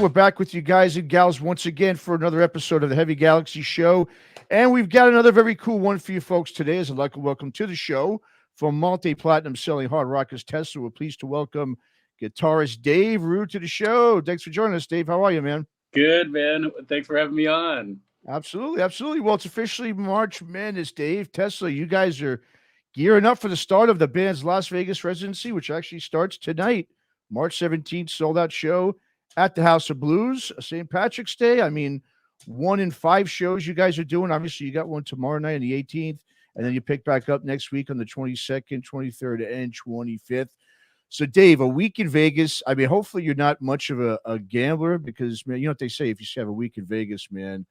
we're back with you guys and gals once again for another episode of the Heavy Galaxy Show. And we've got another very cool one for you folks today. As I'd like to welcome to the show from multi-platinum selling hard rockers Tesla. We're pleased to welcome guitarist Dave Rue to the show. Thanks for joining us, Dave. How are you, man? Good, man. Thanks for having me on. Absolutely, absolutely. Well, it's officially March Madness, Dave. Tesla, you guys are gearing up for the start of the band's Las Vegas residency, which actually starts tonight, March 17th, sold-out show at the House of Blues, St. Patrick's Day. I mean, 1 in 5 shows you guys are doing. Obviously, you got one tomorrow night on the 18th, and then you pick back up next week on the 22nd, 23rd, and 25th. So, Dave, a week in Vegas. I mean, hopefully you're not much of a gambler because, man, you know what they say, if you have a week in Vegas, man,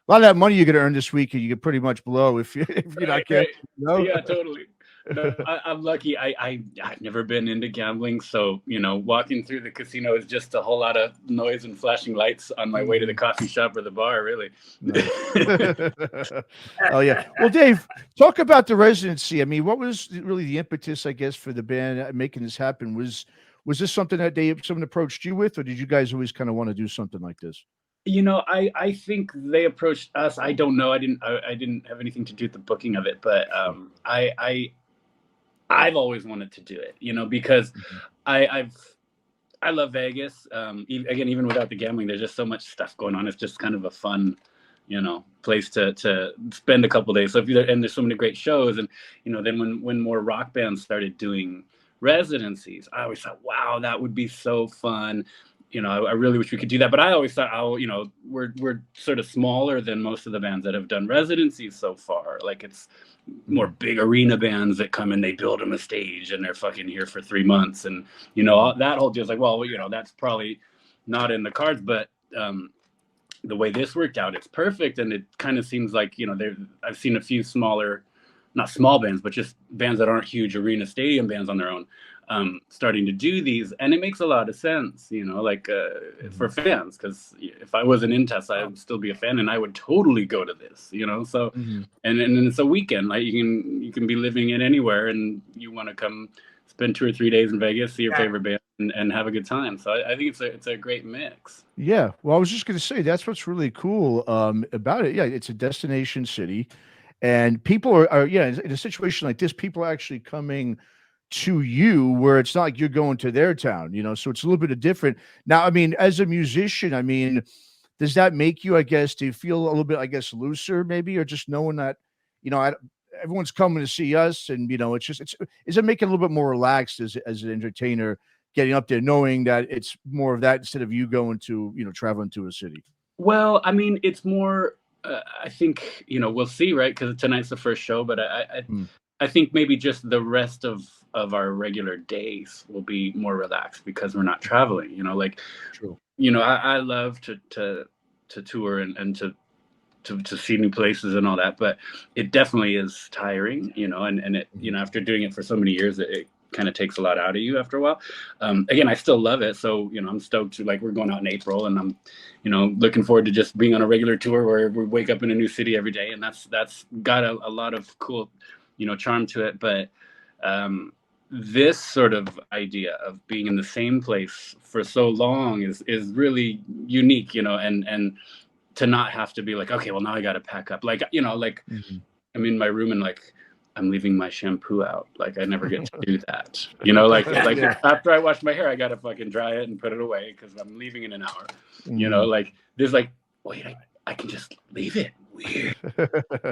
a lot of that money you're going to earn this week, you could pretty much blow if you're not careful. You know? Yeah, totally. No, I'm lucky. I've never been into gambling, so walking through the casino is just a whole lot of noise and flashing lights on my way to the coffee shop or the bar. Really. Oh yeah. Well, Dave, talk about the residency. I mean, what was really the impetus, I guess, for the band making this happen? Was this something that someone approached you with, or did you guys always kind of want to do something like this? I think they approached us. I don't know. I didn't have anything to do with the booking of it, but I've always wanted to do it, because I love Vegas. Even without the gambling, there's just so much stuff going on. It's just kind of a fun, place to spend a couple days. So and there's so many great shows, and then when more rock bands started doing residencies, I always thought, wow, that would be so fun. I really wish we could do that, but I always thought, we're sort of smaller than most of the bands that have done residencies so far. Like, it's more big arena bands that come and they build them a stage and they're fucking here for 3 months, and that whole deal's like, well, that's probably not in the cards, but the way this worked out, it's perfect, and it kind of seems like I've seen a few smaller, not small bands, but just bands that aren't huge arena stadium bands on their own. Starting to do these, and it makes a lot of sense, for fans, because if I wasn't in Tesla, I would still be a fan, and I would totally go to this, so and it's a weekend, like you can be living in anywhere, and you want to come spend 2 or 3 days in Vegas, see your favorite band, and have a good time. So I think it's a great mix. Yeah, well, I was just going to say that's what's really cool about it. Yeah, it's a destination city, and people are in a situation like this, people are actually coming to you, where it's not like you're going to their town, so it's a little bit of different. Now, I mean, as a musician, I mean, does that make you, I guess, do you feel a little bit, I guess, looser maybe, or just knowing that, everyone's coming to see us, and, is it making it a little bit more relaxed as an entertainer getting up there, knowing that it's more of that instead of you going to, traveling to a city? Well, I mean, it's more, I think, we'll see, right? Because tonight's the first show, but I think maybe just the rest of our regular days will be more relaxed because we're not traveling, True. I love to tour and to see new places and all that, but it definitely is tiring, and it, after doing it for so many years, it kind of takes a lot out of you after a while. Again, I still love it. So, I'm stoked to, like, we're going out in April, and I'm, looking forward to just being on a regular tour where we wake up in a new city every day. And that's got a lot of cool, charm to it. But this sort of idea of being in the same place for so long is really unique, and to not have to be like, okay, well, now I got to pack up. Like, I'm in my room and, like, I'm leaving my shampoo out. Like, I never get to do that. Like after I wash my hair, I got to fucking dry it and put it away because I'm leaving in an hour. Like, there's like, wait, I can just leave it. Weird.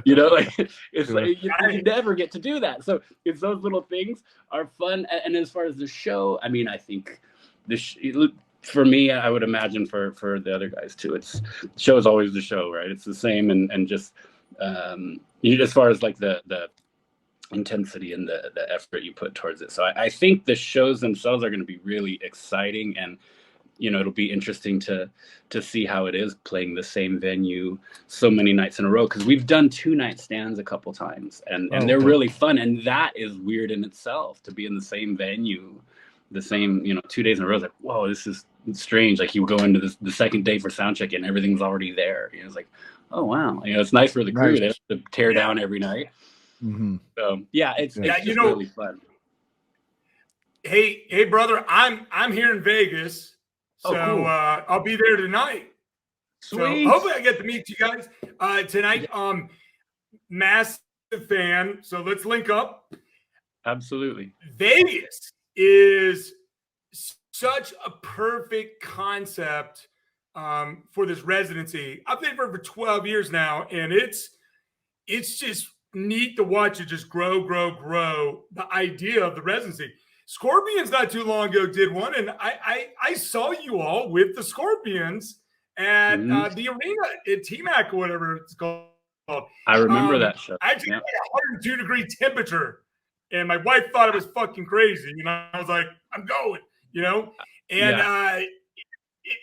Like, it's like you never get to do that. So it's those little things are fun. And as far as the show, I mean, I think for me, I would imagine for the other guys too, the show is always the show, right? It's the same, and just as far as like the intensity and the effort you put towards it. So I think the shows themselves are going to be really exciting, and it'll be interesting to see how it is playing the same venue so many nights in a row, because we've done 2-night stands a couple times, and they're really fun, and that is weird in itself, to be in the same venue the same 2 days in a row. It's like, whoa, this is strange. Like, you go into the second day for sound check and everything's already there. It's like, oh wow, it's nice for the crew. They have to tear down every night. So it's just really fun. Hey brother, I'm here in Vegas, Oh, So cool. I'll be there tonight. Sweet. So hopefully I get to meet you guys tonight. Yeah. Massive fan. So let's link up. Absolutely. Vegas is such a perfect concept for this residency. I've been for 12 years now, and it's just neat to watch it just grow. The idea of the residency. Scorpions not too long ago did one, and I saw you all with the Scorpions at the arena at TMAC or whatever it's called. I remember that show. I actually had a 102-degree temperature, and my wife thought it was fucking crazy. You know, I was like, I'm going. You know, and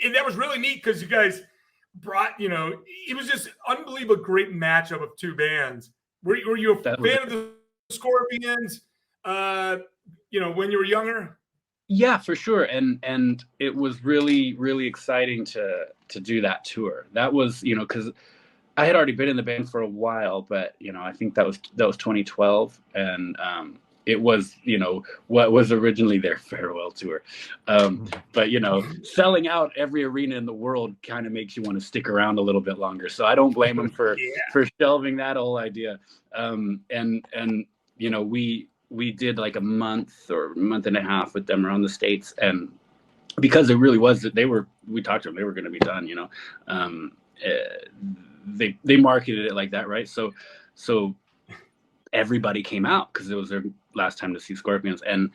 and that was really neat because you guys brought. You know, it was just unbelievable, great matchup of two bands. Were you a fan of the Scorpions? You know, when you were younger. Yeah, for sure, and it was really, really exciting to do that tour. That was, you know, because I had already been in the band for a while, but you know, I think that was 2012, and it was, you know, what was originally their farewell tour. But you know, selling out every arena in the world kind of makes you want to stick around a little bit longer. So I don't blame them for shelving that whole idea. And you know, we did like a month or month and a half with them around the States, and because it really was that we talked to them, they were going to be done, you know. They marketed it like that, right? So everybody came out because it was their last time to see Scorpions, and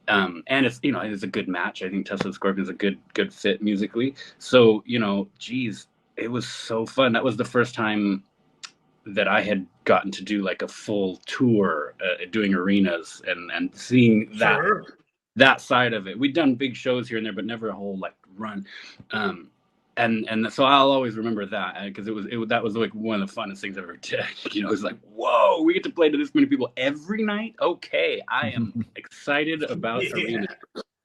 it's, you know, it's a good match. I think Tesla Scorpions is a good fit musically. So, you know, geez, it was so fun. That was the first time that I had gotten to do like a full tour, doing arenas and seeing that side of it. We'd done big shows here and there, but never a whole like run. And so I'll always remember that because that was like one of the funnest things I ever did. You know, it's like, whoa, we get to play to this many people every night. Okay, I am excited about arena.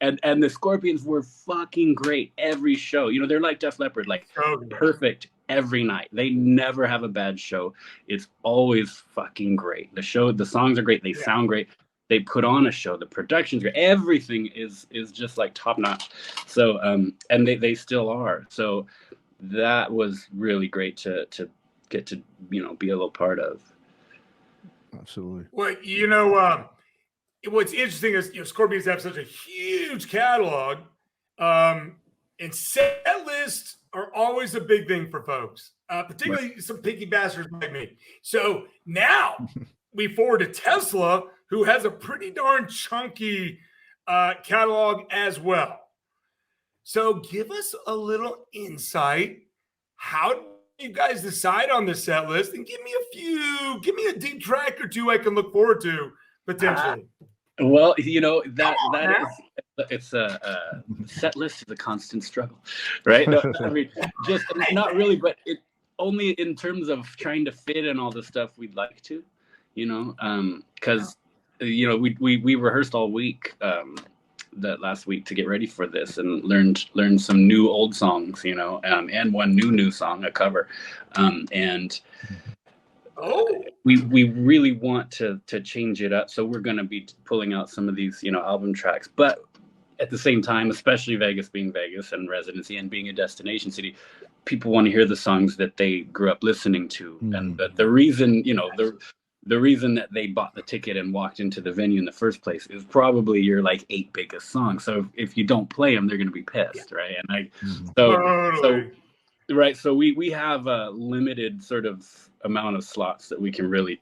And the Scorpions were fucking great every show. You know, they're like Def Leppard, like perfect every night. They never have a bad show. It's always fucking great. The songs are great. They sound great. They put on a show. The production's great. Everything is just like top notch. So and they still are. So that was really great to get to, you know, be a little part of. Absolutely. Well, you know, what's interesting is, you know, Scorpions have such a huge catalog, and set lists are always a big thing for folks, particularly some picky bastards like me. So now we forward to Tesla, who has a pretty darn chunky catalog as well. So give us a little insight. How do you guys decide on the set list? And give me a deep track or two I can look forward to potentially. Well, you know, it's a set list is a constant struggle, right? No, I mean, just not really, but it only in terms of trying to fit in all the stuff we'd like to, you know, because you know, we rehearsed all week, that last week to get ready for this, and learned some new old songs, you know, and one new song, a cover, and we really want to change it up. So we're going to be pulling out some of these, you know, album tracks, but at the same time, especially Vegas being Vegas and residency and being a destination city, people want to hear the songs that they grew up listening to, and the reason, you know, the reason that they bought the ticket and walked into the venue in the first place is probably your like 8 biggest songs. So if you don't play them, they're going to be pissed, right? And so we have a limited sort of amount of slots that we can really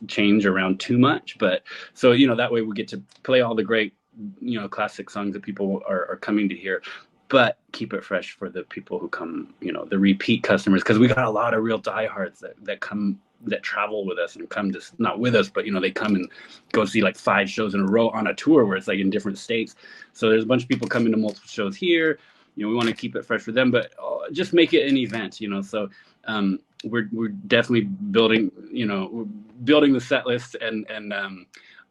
change around too much. But so, you know, that way we get to play all the great, you know, classic songs that people are coming to hear, but keep it fresh for the people who come, you know, the repeat customers, because we got a lot of real diehards that come, that travel with us and come to, not with us, but, you know, they come and go see like 5 shows in a row on a tour where it's like in different states. So there's a bunch of people coming to multiple shows here. You know, we want to keep it fresh for them, but just make it an event, you know. So we're definitely building, you know, we're building the set list, and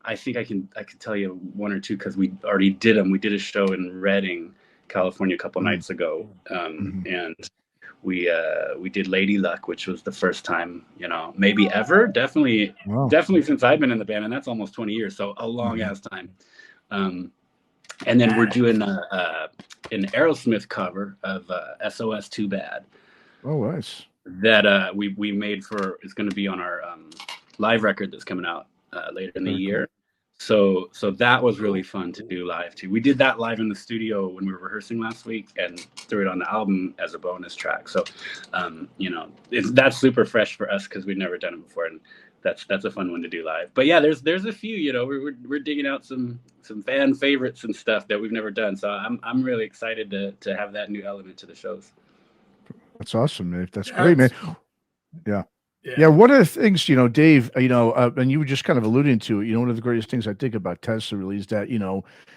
I think I can tell you 1 or 2 because we already did them. We did a show in Redding, California a couple nights ago, and we did Lady Luck, which was the first time, you know, maybe ever, definitely since I've been in the band, and that's almost 20 years, so a long ass time. And then we're doing an Aerosmith cover of SOS Too Bad. Oh, nice. That we made for, it's going to be on our live record that's coming out later in the year. Cool. So that was really fun to do live too. We did that live in the studio when we were rehearsing last week, and threw it on the album as a bonus track. So that's super fresh for us because we've never done it before, and that's a fun one to do live. But yeah, there's a few, we're digging out some fan favorites and stuff that we've never done. So I'm really excited to have that new element to the shows. That's awesome, man. That's great, man. Yeah. One of the things, Dave, and you were just kind of alluding to it, one of the greatest things I think about Tesla really is that,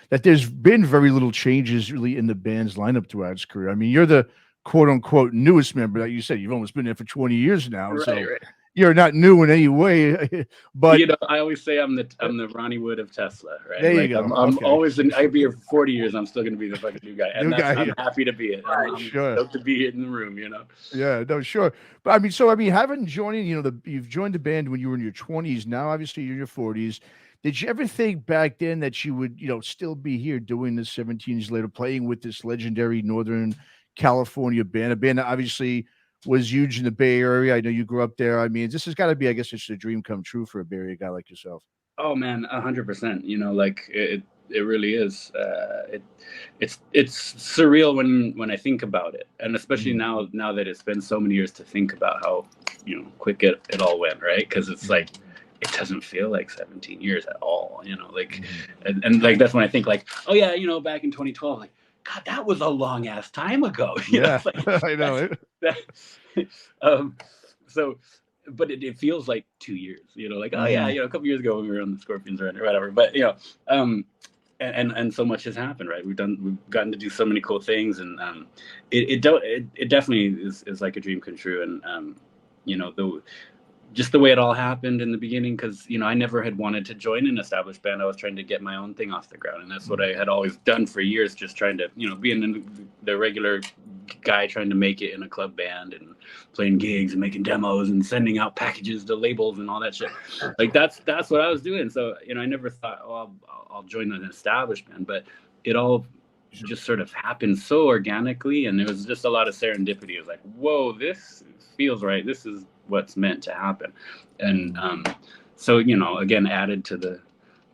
that there's been very little changes really in the band's lineup throughout its career. I mean, you're the quote unquote newest member. Like you said, you've almost been there for 20 years now. Right, so right. You're not new in any way, but I always say I'm the Ronnie Wood of Tesla, right? There you go. I'm always I'd be here for 40 years. I'm still going to be the fucking new guy, and I'm happy to be it. I'm sure. stoked to be in the room, Yeah, no, sure. But having joining, you've joined the band when you were in your 20s. Now, obviously, you're in your 40s. Did you ever think back then that you would, still be here doing this 17 years later, playing with this legendary Northern California band, a band that obviously was huge in the Bay Area? I know you grew up there. I mean, this has got to be, I guess, it's a dream come true for a Bay Area guy like yourself. Oh man, 100%. It really is. It's surreal when I think about it, and especially now that it's been so many years to think about how quick it all went, right? Because it's like it doesn't feel like 17 years at all, and like that's when I think like, oh yeah, back in 2012, like, God, that was a long ass time ago. Yeah, I know it. So, but it feels like 2 years. Like, oh yeah, a couple years ago when we were on the Scorpions run or whatever. But and so much has happened, right? We've gotten to do so many cool things, and it definitely is like a dream come true, and just the way it all happened in the beginning, because I never had wanted to join an established band. I was trying to get my own thing off the ground, and that's what I had always done for years, just trying to being the regular guy trying to make it in a club band and playing gigs and making demos and sending out packages to labels and all that shit. Like that's what I was doing. So I never thought, oh, I'll join an established band, but it all just sort of happened so organically, and it was just a lot of serendipity. It was like, whoa, this feels right. This is what's meant to happen. And so again, added to the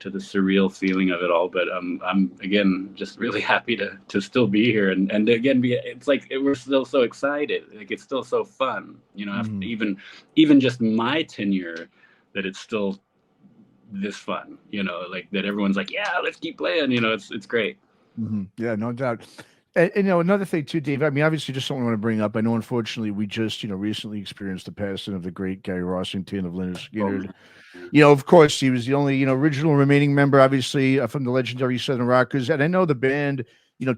surreal feeling of it all. But I'm again just really happy to still be here, and again it's like we're still so excited. Like it's still so fun, after even just my tenure, that it's still this fun, like that everyone's like, yeah, let's keep playing. It's great. Yeah, no doubt. And another thing too, Dave, I mean, obviously just something I want to bring up. I know, unfortunately, we just, recently experienced the passing of the great Gary Rossington of Lynyrd Skynyrd. Of course, he was the only, original remaining member, obviously, from the legendary Southern Rockers. And I know the band,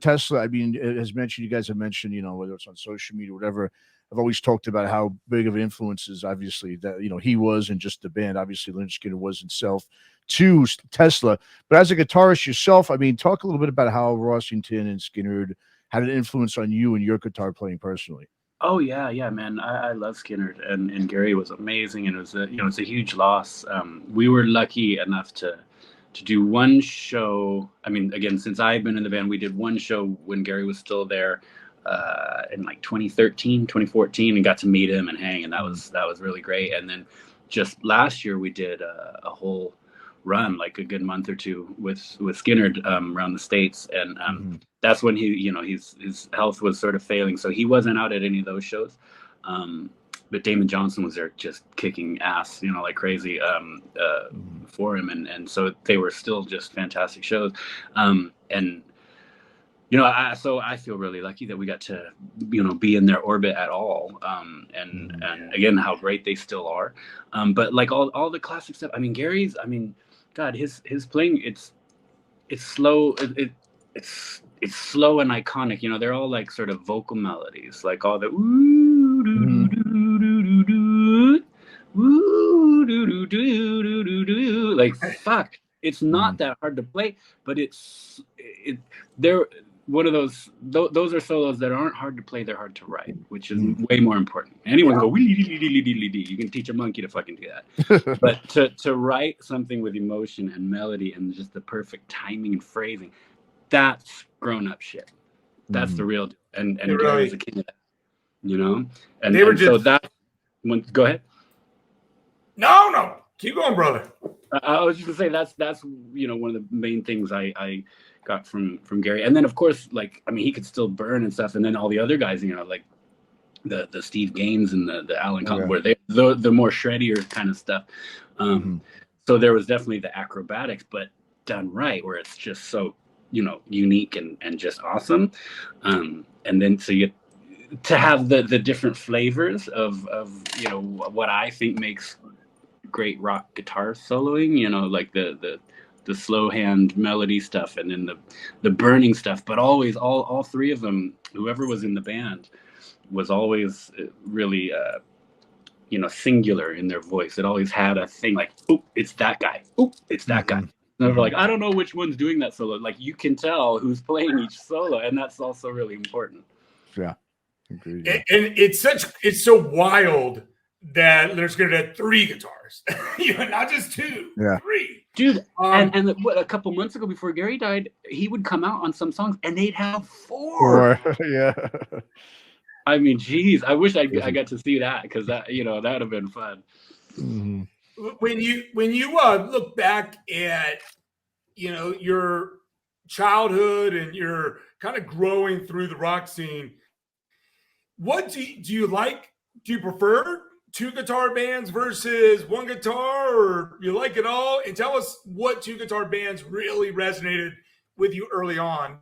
Tesla, I mean, has mentioned, you guys have mentioned, whether it's on social media or whatever, I've always talked about how big of an influence is obviously that, he was, and just the band, obviously Lynyrd Skynyrd was itself to Tesla. But as a guitarist yourself, I mean, talk a little bit about how Rossington and Skynyrd had an influence on you and your guitar playing personally. Oh yeah, man. I love Skynyrd, and Gary was amazing, and it was it's a huge loss. We were lucky enough to do one show. I mean, again, since I've been in the band, we did one show when Gary was still there, in like 2013, 2014, and got to meet him and hang, and that was really great. And then just last year we did a whole run, like a good month or two with Skynyrd around the States, and that's when he his health was sort of failing, so he wasn't out at any of those shows, but Damon Johnson was there just kicking ass like crazy for him, and so they were still just fantastic shows, and I feel really lucky that we got to be in their orbit at all, and again how great they still are, but like all the classic stuff. I mean, Gary's, God, his playing, it's slow, it's slow and iconic. They're all like sort of vocal melodies, like all the ooh doo doo doo doo ooh doo doo doo doo doo. Like fuck, it's not that hard to play, but they're one of those are solos that aren't hard to play, they're hard to write, which is way more important. Anyone go you can teach a monkey to fucking do that, but to write something with emotion and melody and just the perfect timing and phrasing, that's grown up shit. That's the real deal. And Gary's a king of that, you know? And, they were so that when go ahead. No. Keep going, brother. I was just gonna say that's you know, one of the main things I got from Gary. And then of course, like, I mean, he could still burn and stuff, and then all the other guys, you know, like the Steve Gaines and the Alan Collins, where they the more shreddier kind of stuff. So there was definitely the acrobatics, but done right, where it's just so, you know, unique and just awesome. And then so you get to have the different flavors of you know, what I think makes great rock guitar soloing, you know, like the slow hand melody stuff, and then the burning stuff, but always all three of them, whoever was in the band, was always really you know, singular in their voice. It always had a thing like, "Oop, it's that guy. Oop, it's that guy." And they're like, I don't know which one's doing that solo. Like, you can tell who's playing each solo, and that's also really important. Yeah, agreed. And it's so wild that there's going to be 3 guitars, you know, not just 2, 3. Dude, and a couple months ago, before Gary died, he would come out on some songs and they'd have 4. Yeah. I mean, geez, I wish I got to see that, because that, you know, that would have been fun. When you look back at, you know, your childhood and you're kind of growing through the rock scene, what do you like? Do you prefer 2 guitar bands versus 1 guitar, or you like it all? And tell us what 2 guitar bands really resonated with you early on.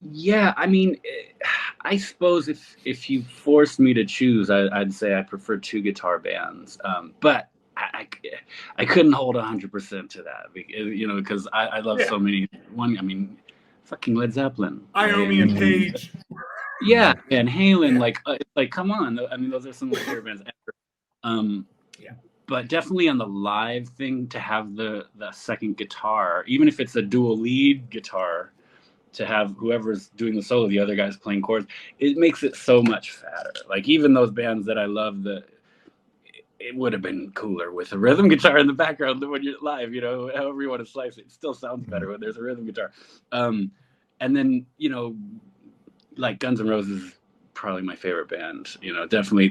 Yeah, I mean, I suppose if you forced me to choose, I'd say I prefer 2 guitar bands. But I couldn't hold 100% to that, you know, because I love so many. I mean, fucking Led Zeppelin, Iommi and Page. Yeah, and Halen, like come on. I mean, those are some of my favorite bands ever. But definitely on the live thing, to have the second guitar, even if it's a dual lead guitar, to have whoever's doing the solo, the other guy's playing chords, it makes it so much fatter. Like, even those bands that I love, it would have been cooler with a rhythm guitar in the background when you're live, you know, however you want to slice it. It still sounds better when there's a rhythm guitar. And then, you know, like Guns N' Roses, probably my favorite band, you know, definitely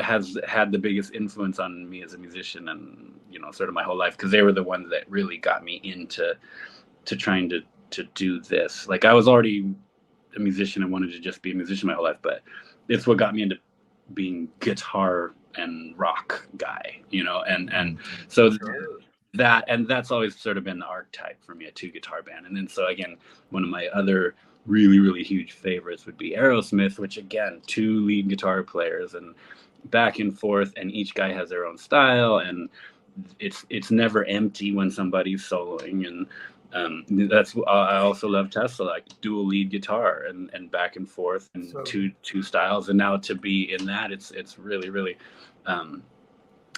has had the biggest influence on me as a musician, and, you know, sort of my whole life, because they were the ones that really got me into trying to do this. Like, I was already a musician and wanted to just be a musician my whole life, but it's what got me into being guitar and rock guy, you know, and so that's always sort of been the archetype for me, a 2 guitar band. And then, so again, one of my other really, really huge favorites would be Aerosmith, which, again, 2 lead guitar players and back and forth, and each guy has their own style, and it's never empty when somebody's soloing. And that's I also love Tesla, like dual lead guitar and back and forth, and two styles. And now to be in that, it's really, really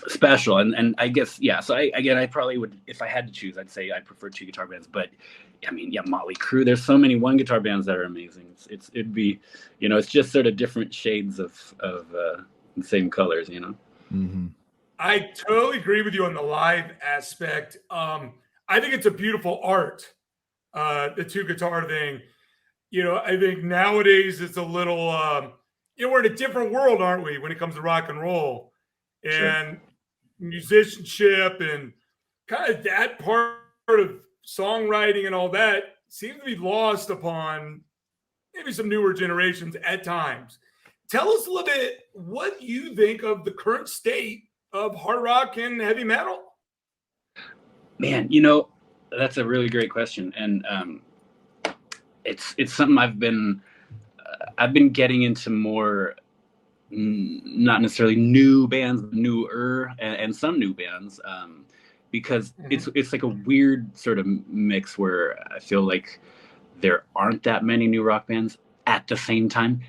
special. And I guess, yeah, so I probably would, if I had to choose, I'd say I prefer 2 guitar bands. But I mean, yeah, Motley Crue, there's so many 1 guitar bands that are amazing. It'd be, you know, it's just sort of different shades of the same colors, you know. I totally agree with you on the live aspect. I think it's a beautiful art, the 2 guitar thing. You know, I think nowadays it's a little, you know, we're in a different world, aren't we, when it comes to rock and roll and musicianship, and kind of that part of songwriting and all that seems to be lost upon maybe some newer generations at times. Tell us a little bit what you think of the current state of hard rock and heavy metal. Man, you know, that's a really great question, and it's something I've been getting into more, not necessarily new bands, but newer and some new bands, because it's like a weird sort of mix where I feel like there aren't that many new rock bands at the same time.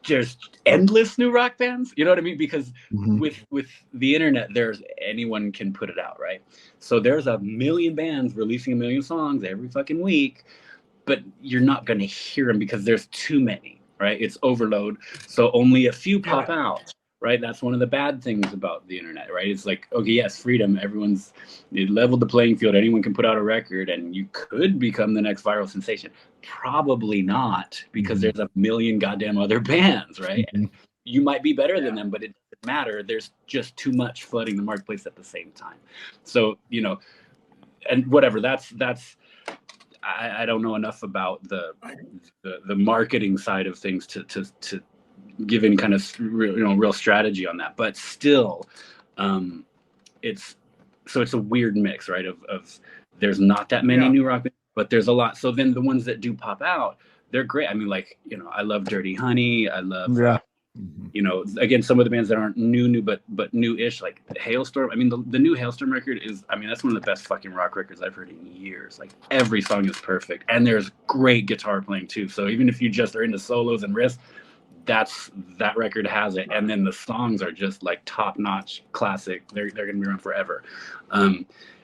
There's endless new rock bands, you know what I mean? Because with the internet, anyone can put it out, right? So there's a million bands releasing a million songs every fucking week, but you're not going to hear them because there's too many, right? It's overload. So only a few pop out. right? That's one of the bad things about the internet, right? It's like, okay, yes, freedom. They leveled the playing field. Anyone can put out a record and you could become the next viral sensation. Probably not, because there's a million goddamn other bands, right? You might be better than them, but it doesn't matter. There's just too much flooding the marketplace at the same time. So, you know, and whatever, I don't know enough about the marketing side of things to give any kind of real strategy on that, but still, it's a weird mix, right? Of there's not that many new rock bands, but there's a lot. So then the ones that do pop out, they're great. I mean, like, you know, I love Dirty Honey. I love, you know, again, some of the bands that aren't new, but new-ish, like Hailstorm. I mean, the new Hailstorm record is, I mean, that's one of the best fucking rock records I've heard in years. Like, every song is perfect, and there's great guitar playing too. So even if you just are into solos and riffs, that record has it. And then the songs are just like top-notch classic. They're gonna be around forever,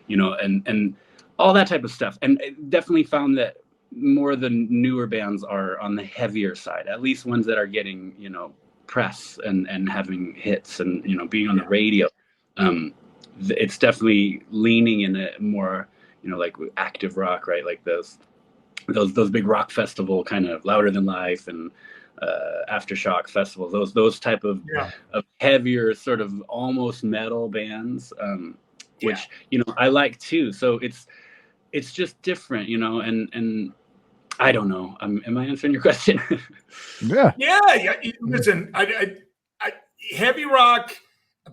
you know, and all that type of stuff. And definitely found that more of the newer bands are on the heavier side, at least ones that are getting, you know, press and having hits and, you know, being on the radio. It's definitely leaning in a more, you know, like active rock, right? Like those big rock festival kind of Louder Than Life and Aftershock festivals, those type of heavier sort of almost metal bands, which, you know, I like too. So it's just different, you know, and I don't know. Am I answering your question? Yeah. Listen, I heavy rock,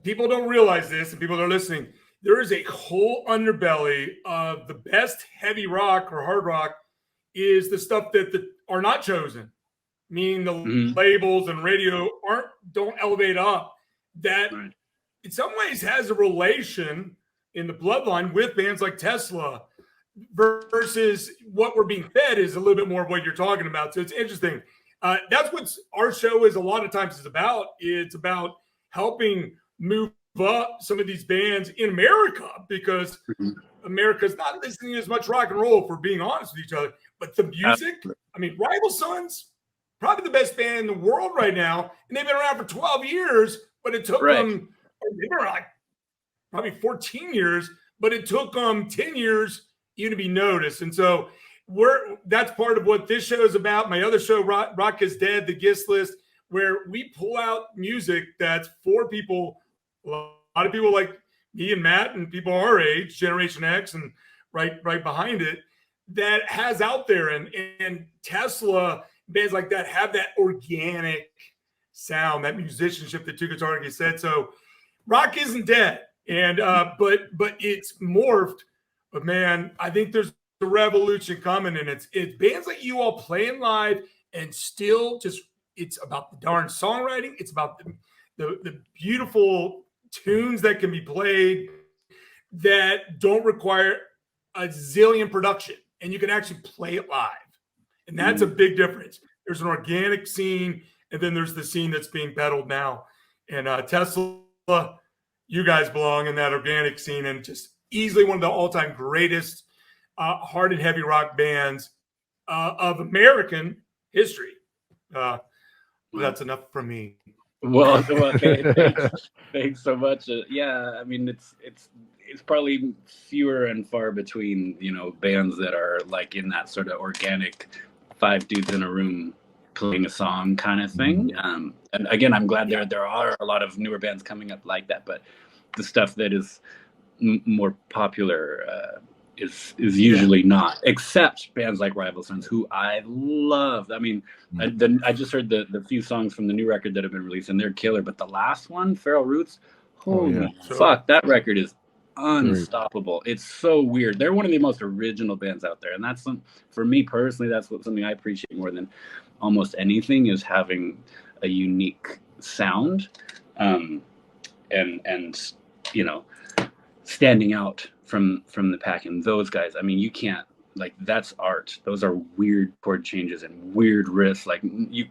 people don't realize this, and people that are listening, there is a whole underbelly of the best heavy rock or hard rock is the stuff that are not chosen, meaning the labels and radio don't elevate up. That in some ways has a relation in the bloodline with bands like Tesla, versus what we're being fed is a little bit more of what you're talking about. So it's interesting. That's what our show is a lot of times is about. It's about helping move up some of these bands in America, because America's not listening to as much rock and roll, if we're being honest with each other. But the music, I mean, Rival Sons, probably the best band in the world right now. And they've been around for 12 years, but it took them, they've been around like probably 14 years, but it took them 10 years you to be noticed. And so that's part of what this show is about. My other show, Rock is Dead, the Guest List, where we pull out music that's for people, a lot of people like me and Matt and people our age, Generation X, and right behind it, that has out there. And Tesla, bands like that have that organic sound, that musicianship that Two Guitar said. So rock isn't dead. And but it's morphed. But man, I think there's a revolution coming, and it's bands like you all playing live and still just, it's about the darn songwriting. It's about the beautiful tunes that can be played that don't require a zillion production, and you can actually play it live. And that's a big difference. There's an organic scene, and then there's the scene that's being peddled now. And Tesla, you guys belong in that organic scene, and just easily one of the all-time greatest hard and heavy rock bands of American history. That's enough from me. Well, thanks so much. Yeah, I mean, it's probably fewer and far between, you know, bands that are like in that sort of organic 5 dudes in a room playing a song kind of thing. And again, I'm glad there are a lot of newer bands coming up like that, but the stuff that is more popular is usually not, except bands like Rival Sons, who I love. I mean, I just heard the few songs from the new record that have been released, and they're killer. But the last one, Feral Roots, holy fuck, that record is unstoppable. It's so weird. They're one of the most original bands out there, and that's for me personally, that's something I appreciate more than almost anything, is having a unique sound, and you know, standing out from the pack. And those guys, I mean, you can't, like, that's art. Those are weird chord changes and weird riffs. Like,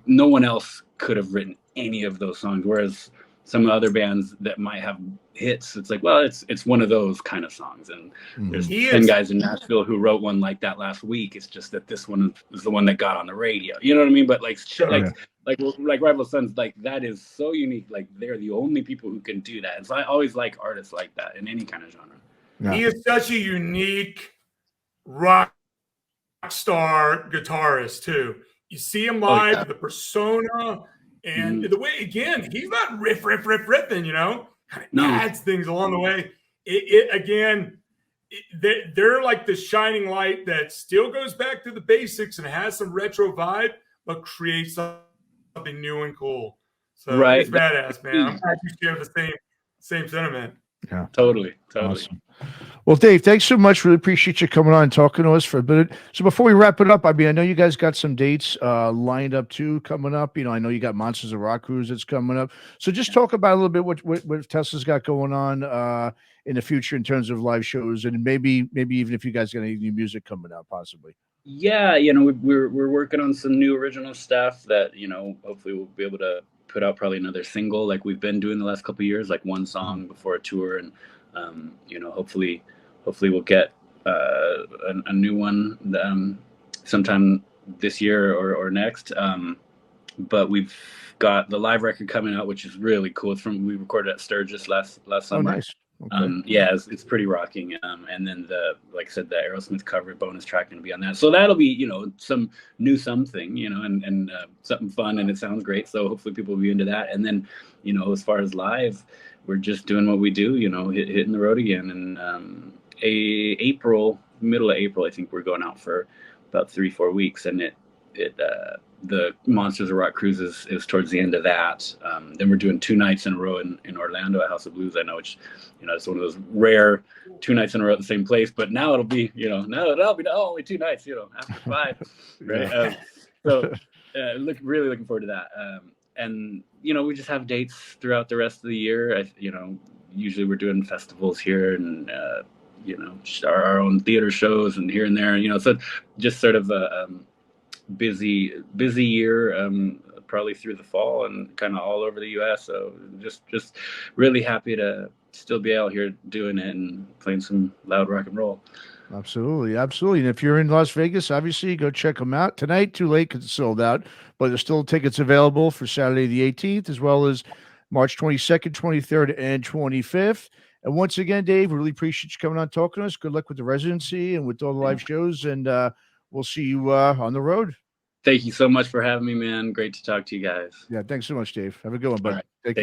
no one else could have written any of those songs, whereas some other bands that might have hits. It's like, well, it's one of those kind of songs. And there's 10 guys in Nashville who wrote one like that last week. It's just that this one is the one that got on the radio. You know what I mean? But like like Rival Sons, like that is so unique. Like they're the only people who can do that. And so I always like artists like that in any kind of genre. Yeah. He is such a unique rock star guitarist too. You see him live, the persona, and the way, again, he's not riffing, you know, kind of adds things along the way. They're like the shining light that still goes back to the basics and has some retro vibe, but creates something new and cool. So it's badass, man. I'm glad you share the same sentiment. Yeah, totally. Awesome. Well, Dave, thanks so much. Really appreciate you coming on and talking to us for a bit. So before we wrap it up, I mean, I know you guys got some dates lined up too coming up. You know, I know you got Monsters of Rock Cruise that's coming up. So just talk about a little bit what Tesla's got going on in the future in terms of live shows, and maybe even if you guys got any new music coming out, possibly. Yeah, you know, we're working on some new original stuff that, you know, hopefully we'll be able to put out probably another single like we've been doing the last couple of years, like one song before a tour, and you know, hopefully we'll get a new one sometime this year or next. But we've got the live record coming out, which is really cool. We recorded at Sturgis last summer. Oh, nice. Okay. Yeah, it's pretty rocking. And then like I said, the Aerosmith cover bonus track going to be on that. So that'll be, you know, some new something, you know, and something fun, and it sounds great. So hopefully people will be into that. And then, you know, as far as live, we're just doing what we do, you know, hitting the road again. And middle of April, I think we're going out for about 3-4 weeks, and the Monsters of Rock Cruise is towards the end of that. Then we're doing 2 nights in a row in Orlando at House of Blues. I know, which, you know, it's one of those rare 2 nights in a row at the same place. But now it'll be, you know, only 2 nights, you know, after 5, right? So really looking forward to that. And you know, we just have dates throughout the rest of the year. You know, usually we're doing festivals here, and you know, our own theater shows and here and there. You know, so just sort of a busy year, probably through the fall and kind of all over the U.S. So just really happy to still be out here doing it and playing some loud rock and roll. Absolutely. And if you're in Las Vegas, obviously go check them out tonight. Too late because it's sold out, but there's still tickets available for Saturday the 18th, as well as March 22nd, 23rd, and 25th. And once again, Dave, we really appreciate you coming on talking to us. Good luck with the residency and with all the live shows, and we'll see you on the road. Thank you so much for having me, man. Great to talk to you guys. Yeah, thanks so much, Dave. Have a good one, bud. All right. Take care.